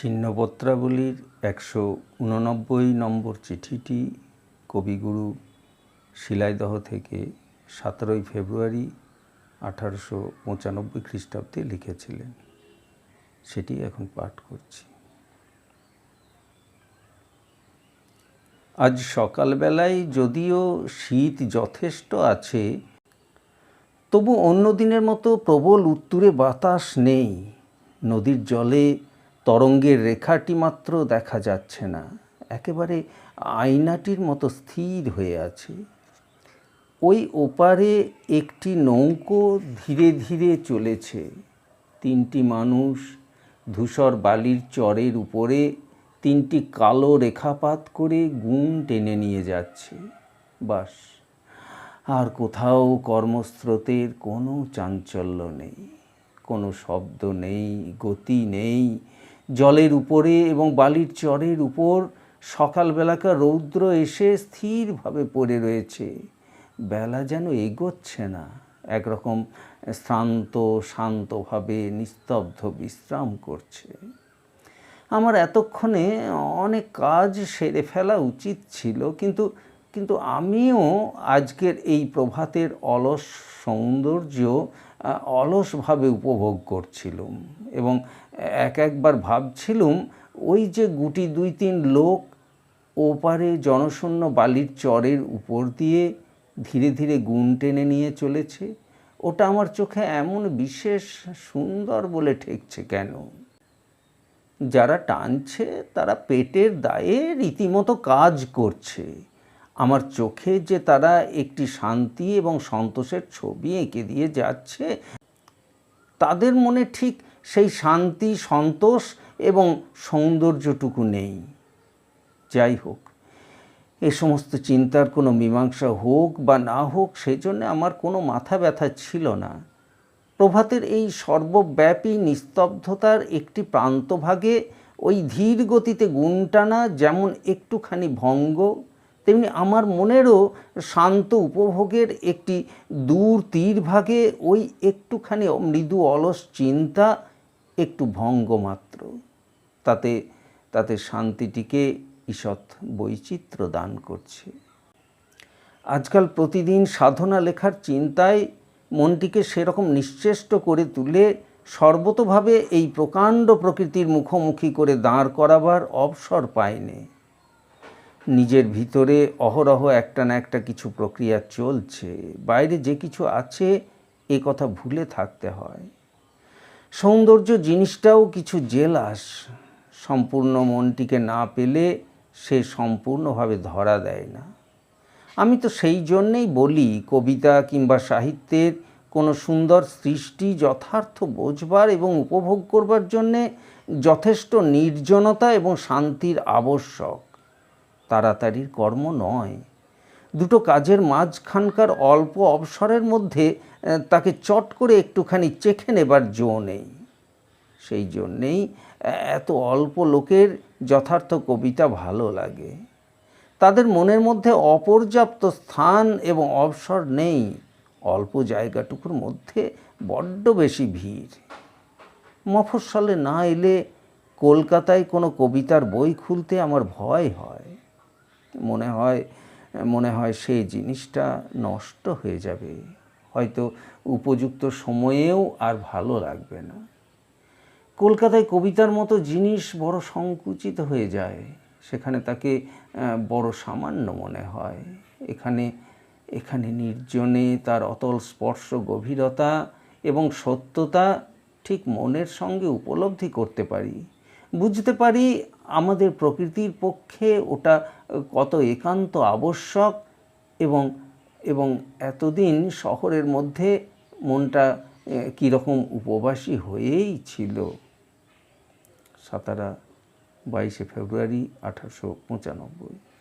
ছিন্নপত্রাবলীর ১৮৯ নম্বর চিঠিটি কবিগুরু শিলাইদহ থেকে ১৭ ফেব্রুয়ারি ১৮৯৫ খ্রিস্টাব্দে লিখেছিলেন। সেটি এখন পাঠ করছি। আজ সকালবেলায় যদিও শীত যথেষ্ট আছে, তবু অন্য দিনের মতো প্রবল উত্তুরে বাতাস নেই। নদীর জলে তরঙ্গের রেখাটি মাত্র দেখা যাচ্ছে না, একেবারে আয়নাটির মতো স্থির হয়ে আছে। ওই ওপারে একটি নৌকো ধীরে ধীরে চলেছে। ৩টি মানুষ ধূসর বালির চরের উপরে ৩টি কালো রেখাপাত করে গুণ টেনে নিয়ে যাচ্ছে। বাস, আর কোথাও কর্মস্রোতের কোনো চাঞ্চল্য নেই, কোনো শব্দ নেই, গতি নেই। জলের উপরে এবং বালির চরের উপর সকালবেলাকার রৌদ্র এসে স্থিরভাবে পড়ে রয়েছে। বেলা যেন এগোচ্ছে না, একরকম শ্রান্ত শান্তভাবে নিস্তব্ধ বিশ্রাম করছে। আমার এতক্ষণে অনেক কাজ সেরে ফেলা উচিত ছিল, কিন্তু আমিও আজকের এই প্রভাতের অলস সৌন্দর্য অলসভাবে উপভোগ করছিলাম এবং একবার ভাবছিলুম, ওই যে গুটি ২-৩ লোক ওপারে জনশূন্য বালির চরের উপর দিয়ে ধীরে ধীরে গুণ টেনে নিয়ে চলেছে, ওটা আমার চোখে এমন বিশেষ সুন্দর বলে ঠেকছে কেন? যারা টানছে তারা পেটের দায়ে রীতিমতো কাজ করছে। আমার চোখে যে তারা একটি শান্তি এবং সন্তোষের ছবি এঁকে দিয়ে যাচ্ছে, তাদের মনে ঠিক সেই শান্তি, সন্তোষ এবং সৌন্দর্যটুকু নেই। যাই হোক, এ সমস্ত চিন্তার কোনো মীমাংসা হোক বা না হোক, সেই জন্যে আমার কোনো মাথা ব্যথা ছিল না। প্রভাতের এই সর্বব্যাপী নিস্তব্ধতার একটি প্রান্তভাগে ওই ধীর গতিতে গুণ টানা যেমন একটুখানি ভঙ্গ, তেমনি আমার মনেরও শান্ত উপভোগের একটি দূর তীরভাগে ওই একটুখানি মৃদু অলস চিন্তা একটু ভঙ্গ মাত্র। তাতে শান্তিটিকে ঈষৎ বৈচিত্র্য দান করছে। আজকাল প্রতিদিন সাধনা লেখার চিন্তায় মনটিকে সেরকম নিশ্চেষ্ট করে তুলে সর্বতোভাবে এই প্রকাণ্ড প্রকৃতির মুখোমুখি করে দাঁড় করাবার অবসর পায়নি। নিজের ভিতরে অহরহ একটা না একটা কিছু প্রক্রিয়া চলছে, বাইরে যে কিছু আছে এ কথা ভুলে থাকতে হয়। সৌন্দর্য জিনিসটাও কিছু জেলাস, সম্পূর্ণ মনটিকে না পেলে সে সম্পূর্ণভাবে ধরা দেয় না। আমি তো সেই জন্যেই বলি, কবিতা কিংবা সাহিত্যের কোনো সুন্দর সৃষ্টি যথার্থ বোঝবার এবং উপভোগ করবার জন্যে যথেষ্ট নির্জনতা এবং শান্তির আবশ্যক, তাড়াতাড়ির কর্ম নয়। দুটো কাজের মাঝখানকার অল্প অবসরের মধ্যে তাকে চট করে একটুখানি চেখে নেবার জো নেই। সেই জন্যেই এত অল্প লোকের যথার্থ কবিতা ভালো লাগে। তাদের মনের মধ্যে অপর্যাপ্ত স্থান এবং অবসর নেই, অল্প জায়গাটুকুর মধ্যে বড্ড বেশি ভিড়। মফস্বলে না এলে কলকাতায় কোনো কবিতার বই খুলতে আমার ভয় হয়। মনে হয় সেই জিনিসটা নষ্ট হয়ে যাবে, হয়তো উপযুক্ত সময়েও আর ভালো লাগবে না। কলকাতায় কবিতার মতো জিনিস বড় সংকুচিত হয়ে যায়, সেখানে তাকে বড় সামান্য মনে হয়। এখানে নির্জনে তার অতল স্পর্শ, গভীরতা এবং সত্যতা ঠিক মনের সঙ্গে উপলব্ধি করতে পারি, বুঝতে পারি আমাদের প্রকৃতির পক্ষে ওটা কত একান্ত আবশ্যক। এবং এতদিন শহরের মধ্যে মনটা কীরকম উপবাসী হয়েই ছিল। সাতারা 22 ফেব্রুয়ারি 1895।